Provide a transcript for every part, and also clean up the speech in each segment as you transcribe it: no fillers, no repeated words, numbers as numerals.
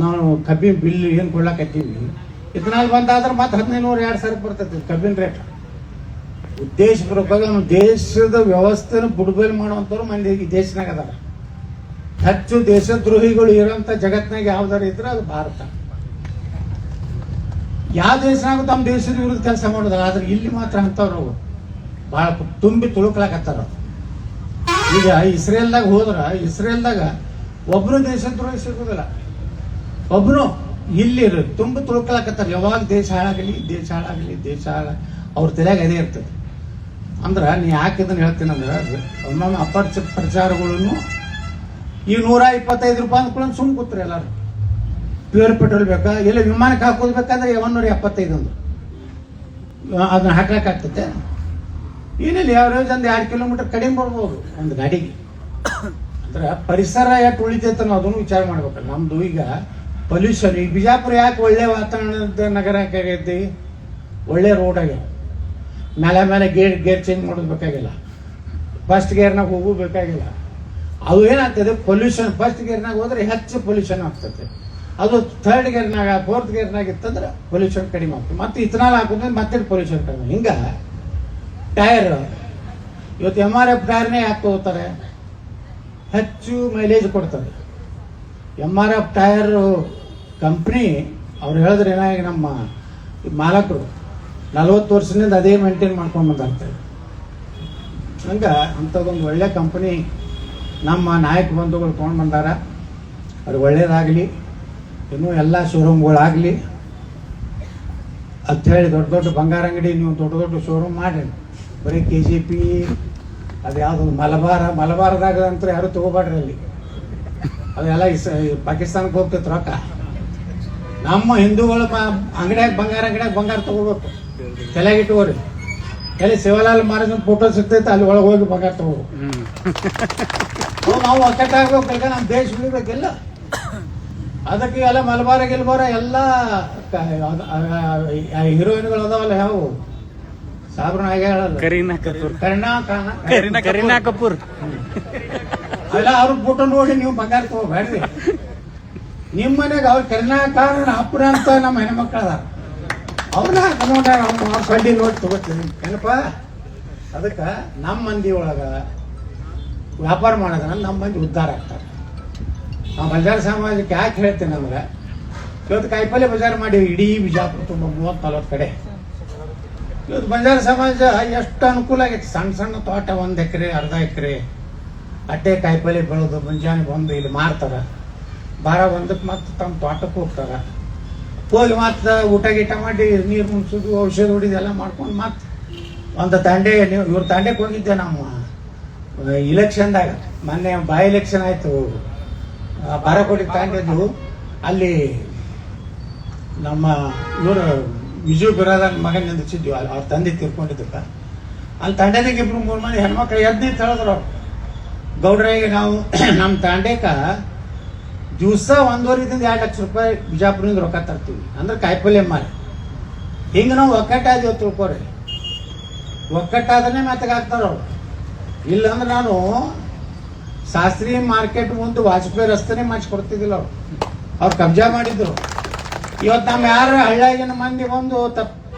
ನಾವು ಕಬ್ಬಿನ ಬಿಲ್ ಏನು ಕೊಡ್ಲಾಕತ್ತೀವಿ ಇಥನಾಲ್ ಬಂದಾದ್ರೆ ಮತ್ತೆ 1500-2000 ಬರ್ತೈತಿ ಕಬ್ಬಿನ ರೇಟ್. ಉದ್ದೇಶಪೂರ್ವಕವಾಗಿ ನಮ್ಮ ದೇಶದ ವ್ಯವಸ್ಥೆನ ಬುಡಬೇಲ್ ಮಾಡುವಂಥವ್ರು ಮಂದಿ ಈ ದೇಶನಾಗ ಅದಾರ. ಹೆಚ್ಚು ದೇಶದ್ರೋಹಿಗಳು ಇರೋಂಥ ಜಗತ್ತಿನಾಗ ಯಾವ್ದಾರು ಇದ್ರೆ ಅದು ಭಾರತ. ಯಾವ ದೇಶನಾಗ ತಮ್ಮ ದೇಶದ ವಿರುದ್ಧ ಕೆಲಸ ಮಾಡೋದಲ್ಲ, ಆದ್ರೆ ಇಲ್ಲಿ ಮಾತ್ರ ಅಂಥವ್ರು ಭಾಳ ತುಂಬಿ ತುಳುಕ್ಲಾಕತ್ತಾರ. ಈಗ ಇಸ್ರೇಲ್ದಾಗ ಹೋದ್ರ ಇಸ್ರೇಲ್ದಾಗ ಒಬ್ರು ದೇಶದ್ರೋಹಿ ಸಿಗುದಿಲ್ಲ, ಒಬ್ರು ಇಲ್ಲಿ ತುಂಬ ತುಳ್ಕೊಳಕತ್ತಾರ. ಯಾವಾಗ ದೇಶ ಹಾಳಾಗಲಿ ದೇಶ ಹಾಳಾಗಲಿ ದೇಶ ಅವ್ರ ತಲೆಯಾಗ ಅದೇ ಇರ್ತದೆ. ಅಂದ್ರೆ ನೀ ಯಾಕೆ ಇದನ್ನು ಹೇಳ್ತೀನಿ ಅಂದ್ರೆ ಒಮ್ಮೊಮ್ಮೆ ಪ್ರಚಾರಗಳನ್ನು ಈ 125 ರೂಪಾಯಿ ಅಂದ್ಕೊಂಡು ಸುಮ್ ಕೂತ್ರಿ ಎಲ್ಲರೂ. ಪ್ಯೂರ್ ಪೆಟ್ರೋಲ್ ಬೇಕಾ, ಇಲ್ಲ ವಿಮಾನಕ್ಕೆ ಹಾಕೋದ್ಬೇಕಂದ್ರೆ 175 ಅಂದ್ರು ಅದನ್ನ ಹಾಕ್ಲಿಕ್ಕಾಗ್ತದೆ. ಏನಿಲ್ಲ ಯಾವ್ಯಾವ ಒಂದು 2 ಕಿಲೋಮೀಟರ್ ಕಡಿಮೆ ಬರ್ಬೋದು ಒಂದು ಗಾಡಿಗೆ. ಅಂದ್ರೆ ಪರಿಸರ ಯಾಕೆ ಉಳಿತೈತೆ ನಾವು ಅದನ್ನು ವಿಚಾರ ಮಾಡ್ಬೇಕಲ್ಲ. ನಮ್ದು ಈಗ ಪೊಲ್ಯೂಷನ್, ಈ ಬಿಜಾಪುರ ಯಾಕೆ ಒಳ್ಳೆ ವಾತಾವರಣದ ನಗರ ಆಗೈತಿ, ಒಳ್ಳೆ ರೋಡ್ ಆಗ್ಯಾವ, ಮೇಲೆ ಗೇರ್ ಚೇಂಜ್ ಮಾಡೋದು ಬೇಕಾಗಿಲ್ಲ, ಫಸ್ಟ್ ಗೇರ್ನಾಗ ಹೋಗಬೇಕಾಗಿಲ್ಲ. ಅದು ಏನಾಗ್ತದೆ ಪೊಲ್ಯೂಷನ್, ಫಸ್ಟ್ ಗೇರ್ನಾಗ ಹೋದ್ರೆ ಹೆಚ್ಚು ಪೊಲ್ಯೂಷನ್ ಆಗ್ತದೆ. ಅದು ಥರ್ಡ್ ಗೇರ್ನಾಗ 4th ಗೇರ್ನಾಗ ಇತ್ತಂದ್ರೆ ಪೊಲ್ಯೂಷನ್ ಕಡಿಮೆ ಆಗ್ತದೆ. ಮತ್ತೆ ಇಥನಾಲ್ ಹಾಕಿದ್ರೆ ಮತ್ತೆ ಪೊಲ್ಯೂಷನ್ ಕಡಿಮೆ. ಹಿಂಗ ಟೈರ್ ಇವತ್ತು MRF ಟೈರ್ನೇ ಯಾಕೆ ತಗೋತಾರೆ, ಹೆಚ್ಚು ಮೈಲೇಜ್ ಕೊಡ್ತಾರೆ. MRF ಟೈರ್ ಕಂಪ್ನಿ ಅವ್ರು ಹೇಳಿದ್ರೆ ಏನಾಗಿ ನಮ್ಮ ಮಾಲಕರು 40 ವರ್ಷದಿಂದ ಅದೇ ಮೇಂಟೈನ್ ಮಾಡ್ಕೊಂಡು ಬಂದಾಗ್ತಾರೆ. ಹಂಗೆ ಅಂಥದ್ದೊಂದು ಒಳ್ಳೆ ಕಂಪನಿ ನಮ್ಮ ನಾಯಕ ಬಂಧುಗಳು ತೊಗೊಂಡು ಬಂದಾರ. ಅವ್ರಿಗೆ ಒಳ್ಳೇದಾಗಲಿ, ಇನ್ನೂ ಎಲ್ಲ ಶೋರೂಮ್ಗಳಾಗಲಿ ಅಂಥೇಳಿ ದೊಡ್ಡ ದೊಡ್ಡ ಬಂಗಾರ ಅಂಗಡಿ ನೀವು ದೊಡ್ಡ ದೊಡ್ಡ ಶೋರೂಮ್ ಮಾಡಿ. ಬರೀ KGP ಅದು ಯಾವುದೊಂದು ಮಲಬಾರದಾಗ ಅಂತ ಯಾರು ತಗೋಬಾಡ್ರಿ. ಅಲ್ಲಿ ಅದೆಲ್ಲ ಪಾಕಿಸ್ತಾನಕ್ಕೆ ಹೋಗ್ತೈತೆ ರೊಕ್ಕ. ನಮ್ಮ ಹಿಂದೂಗಳು ಅಂಗಡಿಯಾಗ ಬಂಗಾರ ತಗೋಬೇಕು, ತಲೆಗಿಟ್ಟುಕೋರಿ. ಎಲ್ಲಿ ಶಿವಲಾಲ್ ಮಹಾರಾಜನ ಫೋಟೋ ಸಿಗ್ತೈತೆ ಅಲ್ಲಿ ಒಳಗೆ ಹೋಗಿ ಬಂಗಾರ ತಗೋಬೇಕು. ನಾವು ಒಕ್ಕಟ್ಟಾಗಬೇಕು, ನಮ್ಮ ದೇಶ ಉಳಿಬೇಕಿಲ್ಲ. ಅದಕ್ಕೆ ಎಲ್ಲ ಮಲಬಾರ ಗಿಲ್ಬಾರ ಎಲ್ಲ ಹೀರೋಯಿನ್ಗಳು ಅದಾವಲ್ಲ, ಯಾವ ಸಾಬ್ರನ ಹಾಗೆ ಹೇಳಲ್ಲ, ಕರೀನಾ ಕಪೂರ್ ಅಲ್ಲ, ಅವ್ರ ಫೋಟೋ ನೋಡಿ ನೀವು ಬಂಗಾರ ತಗೋಬೇಡ್ರಿ. ನಿಮ್ಮ ಮನೆಗೆ ಅವ್ರ ಕರ್ನಾಟಕ ಅಪ್ಪನ ಅಂತ ನಮ್ಮ ಹೆಣ್ಮಕ್ಳು ಅದಾರ, ಅವ್ರನ್ನ ಅವ್ರ ಬಡ್ಡಿ ನೋಡಿ ತಗೋತೀನಿ ಏನಪ್ಪ. ಅದಕ್ಕೆ ನಮ್ಮ ಮಂದಿ ಒಳಗ ವ್ಯಾಪಾರ ಮಾಡೋದ್ರಲ್ಲಿ ನಮ್ಮ ಮಂದಿ ಉದ್ಧಾರ ಆಗ್ತಾರೆ. ನಾವು ಬಜಾರ್ ಸಮಾಜಕ್ಕೆ ಯಾಕೆ ಹೇಳ್ತೇನೆ ಅಂದ್ರೆ, ಇವತ್ತು ಕಾಯಿಪಲ್ಲೆ ಬಜಾರ್ ಮಾಡಿ ಇಡೀ ಬಿಜಾಪುರ ತುಂಬ 30-40 ಕಡೆ. ಇವತ್ತು ಬಜಾರ್ ಸಮಾಜ ಎಷ್ಟು ಅನುಕೂಲ ಆಗೈತೆ. ಸಣ್ಣ ಸಣ್ಣ ತೋಟ 1 ಎಕರೆ 1/2 ಎಕರೆ ಅಟ್ಟೆ ಕಾಯಿಪಲ್ಲೆ ಬೆಳೆದು ಮುಂಜಾನೆ ಬಂದು ಇಲ್ಲಿ ಮಾರ್ತಾರ. ಬಾರ 1ಕ್ಕೆ ಮತ್ತೆ ತಮ್ಮ ತೋಟಕ್ಕೆ ಹೋಗ್ತಾರ. ಹೋಗಿ ಮತ್ತೆ ಊಟ ಗೀಟ ಮಾಡಿ ನೀರು ಮುನ್ಸೋದು ಔಷಧ ಹೊಡಿದು ಎಲ್ಲ ಮಾಡ್ಕೊಂಡು ಮತ್ತೆ ಒಂದು ತಂಡೆ ಇವ್ರ ತಂಡೆಗೆ ಹೋಗಿದ್ದೆ. ನಮ್ಮ ಇಲೆಕ್ಷನ್ದಾಗ ಮೊನ್ನೆ ಬೈ ಎಲೆಕ್ಷನ್ ಆಯಿತು, ಬಾರಕೋಟಿ ತಾಂಡಿದ್ದು. ಅಲ್ಲಿ ನಮ್ಮ ಇವರು ವಿಜು ಬಿರಾದನ್ ಮಗನ ನಿಂದಿಸಿದ್ವಿ, ಅವ್ರ ತಂದೆ ತೀರ್ಕೊಂಡಿದ್ದಕ್ಕ. ಅಲ್ಲಿ ತಂಡೆದಾಗ 2-3 ಮಂದಿ ಹೆಣ್ಮಕ್ಳು ಎದ್ದು ಹೇಳಿದ್ರು ಅವ್ರು, ಗೌಡ್ರಿಗೆ ನಾವು ನಮ್ಮ ತಾಂಡೆಕ ದಿವಸ 1.5-2 ಲಕ್ಷ ರೂಪಾಯಿ ಬಿಜಾಪುರದಿಂದ ರೊಕ್ಕ ತರ್ತೀವಿ ಅಂದ್ರೆ ಕಾಯಿಪಲ್ಯ ಮಾರಿ. ಹಿಂಗೆ ನಾವು ಒಕ್ಕಟ್ಟಾದೀವಿ ತಿಳ್ಕೊರಿ. ಒಕ್ಕಟ್ಟಾದ್ರೆ ಮೆತ್ತಗೆ ಹಾಕ್ತಾರ ಅವ್ರು. ಇಲ್ಲಾಂದ್ರೆ ನಾನು ಶಾಸ್ತ್ರಿ ಮಾರ್ಕೆಟ್ ಮುಂದೆ ವಾಜಪೇಯಿ ರಸ್ತೆನೇ ಮಾಡಿಸ್ಕೊಡ್ತಿದ್ದಿಲ್ಲ ಅವ್ರು ಕಬ್ಜಾ ಮಾಡಿದ್ರು. ಇವತ್ತು ನಮ್ಮ ಯಾರು ಹಳ್ಳಿಯಾಗಿನ ಮಂದಿ ಬಂದು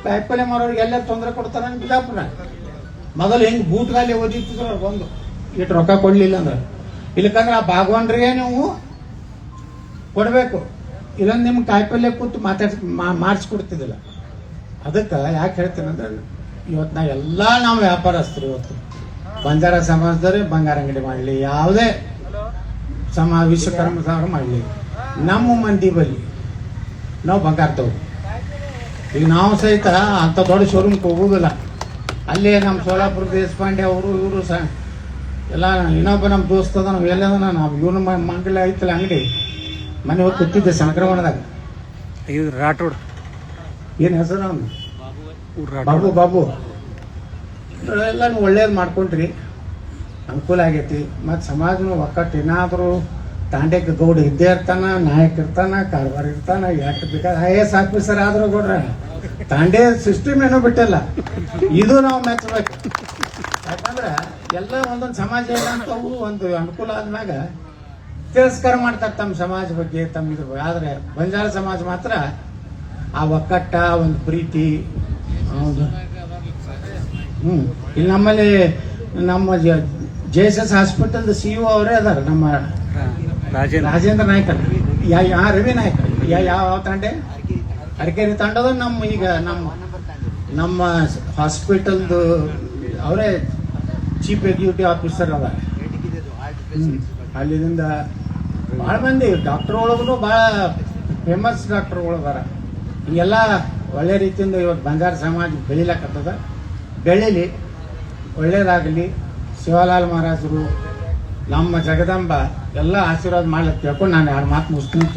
ಕಾಯಿಪಲ್ಯ ಮಾರೋರಿಗೆ ಎಲ್ಲ ತೊಂದರೆ ಕೊಡ್ತಾರ ಬಿಜಾಪುರ. ಮೊದಲು ಹೆಂಗೆ ಬೂಟ್ಗಾಲಿ ಓದಿತ್ತಿದ್ರು ಅವ್ರು ಬಂದು ಇಟ್ಟು ರೊಕ್ಕ ಕೊಡ್ಲಿಲ್ಲ ಅಂದ್ರೆ. ಇಲ್ಲಕಂದ್ರೆ ಆ ಭಾಗವನ್ರಿಗೆ ನೀವು ಕೊಡಬೇಕು, ಇಲ್ಲಂದ್ರೆ ನಿಮ್ಗೆ ಕಾಯಿಪಲ್ಯ ಕೂತು ಮಾಡಿಸ್ಕೊಡ್ತಿದ್ದಿಲ್ಲ. ಅದಕ್ಕೆ ಯಾಕೆ ಹೇಳ್ತೇನೆ ಅಂದ್ರೆ, ಇವತ್ತು ನಾವು ವ್ಯಾಪಾರಸ್ಥರು. ಇವತ್ತು ಬಂಜಾರ ಸಮಾಜದವ್ರೆ ಬಂಗಾರ ಅಂಗಡಿ ಮಾಡಲಿ, ಯಾವುದೇ ವಿಶ್ವಕರ್ಮದವ್ರು ಮಾಡಲಿ, ನಮ್ಮ ಮಂದಿ ಬಲ್ಲಿ ನಾವು ಬಂಗಾರ ತಗೋ. ಈಗ ನಾವು ಸಹಿತ ಅಂಥ ದೊಡ್ಡ ಶೋರೂಮ್ಗೆ ಹೋಗೋದಿಲ್ಲ. ಅಲ್ಲೇ ನಮ್ಮ ಸೋಲಾಪುರ ದೇಶಪಾಂಡೆ ಅವರು ಇವರು ಎಲ್ಲ ಇನ್ನೊಬ್ಬ ನಮ್ಮ ದೋಸ್ತದ ನಾವು ಎಲ್ಲದ ನಾವು ಇವನು ಮಂಗಲ ಐತಲ್ಲ ಅಂಗಡಿ, ಮನೆ ಹೋಗಿ ಕೂತಿದ್ದೆ ಸಂಕ್ರಮಣದಾಗ. ರಾಠೋಡ್ ಏನು ಹೆಸರು ಅವನು? ಬಾಬು ಎಲ್ಲ ಒಳ್ಳೇದು ಮಾಡ್ಕೊಂಡ್ರಿ, ಅನುಕೂಲ ಆಗೈತಿ. ಮತ್ತು ಸಮಾಜನೂ ಒಕ್ಕಟ್ಟು ಏನಾದರೂ ತಾಂಡೆಗೆ ಗೌಡ ಇದ್ದೇ ಇರ್ತಾನ, ನಾಯಕ ಇರ್ತಾನ, ಕಾರ್ಬಾರ್ ಇರ್ತಾನ, ಯಾಕೆ ಬೇಕಾದ್ರೆ IAS ಆಫೀಸರ್ ಆದ್ರೂ ಗೌಡ್ರ ತಾಂಡೆ ಸಿಸ್ಟಮ್ ಏನೂ ಬಿಟ್ಟಿಲ್ಲ. ಇದು ನಾವು ಮೆಚ್ಚಬೇಕು. ಯಾಕಂದ್ರೆ ಎಲ್ಲ ಒಂದೊಂದು ಸಮಾಜ ಏನಂತವು ಒಂದು ಅನುಕೂಲ ಆದ್ಮ್ಯಾಗ ತಿರಸ್ಕಾರ ಮಾಡ್ತಾರೆ ತಮ್ಮ ಸಮಾಜ ಬಗ್ಗೆ, ತಮ್ಮ ಇದ್ರ ಬಗ್ಗೆ. ಆದರೆ ಬಂಜಾರ ಸಮಾಜ ಮಾತ್ರ ಆ ಒಕ್ಕಟ್ಟ, ಒಂದು ಪ್ರೀತಿ. ಹೌದು. ಇಲ್ಲಿ ನಮ್ಮಲ್ಲಿ ನಮ್ಮ JSS ಹಾಸ್ಪಿಟಲ್ CEO ಅವರೇ ಅದಾರ, ನಮ್ಮ ರಾಜೇಂದ್ರ ನಾಯ್ಕ, ರವಿ ನಾಯ್ಕ. ಯಾವ ತಂಡೆ? ಅರಕೇರಿ ತಂಡದ ನಮ್ಮ ಈಗ ನಮ್ಮ ಹಾಸ್ಪಿಟಲ್ದು ಅವರೇ ಚೀಫ್ ಎಕ್ಸಿಕ್ಯೂಟಿವ್ ಆಫೀಸರ್ ಅದ. ಅಲ್ಲಿಂದ ಭಾಳ ಮಂದಿ ಡಾಕ್ಟರ್ ಒಳಗೂ ಭಾಳ ಫೇಮಸ್ ಡಾಕ್ಟರ್ಗಳು ಅದಾರ. ಹಿಂಗೆಲ್ಲ ಒಳ್ಳೆ ರೀತಿಯಿಂದ ಇವತ್ತು ಬಂಜಾರ ಸಮಾಜ ಬೆಳಿಲಕ್ಕತ್ತದ. ಬೆಳೀಲಿ, ಒಳ್ಳೇದಾಗಲಿ. ಶಿವಲಾಲ್ ಮಹಾರಾಜರು, ನಮ್ಮ ಜಗದಂಬ ಎಲ್ಲ ಆಶೀರ್ವಾದ ಮಾಡ್ಲಿಕ್ಕೆ ತಿಳ್ಕೊಂಡು ನಾನು 2 ಮಾತು ಮುಗಿಸ್ತೀನಿ.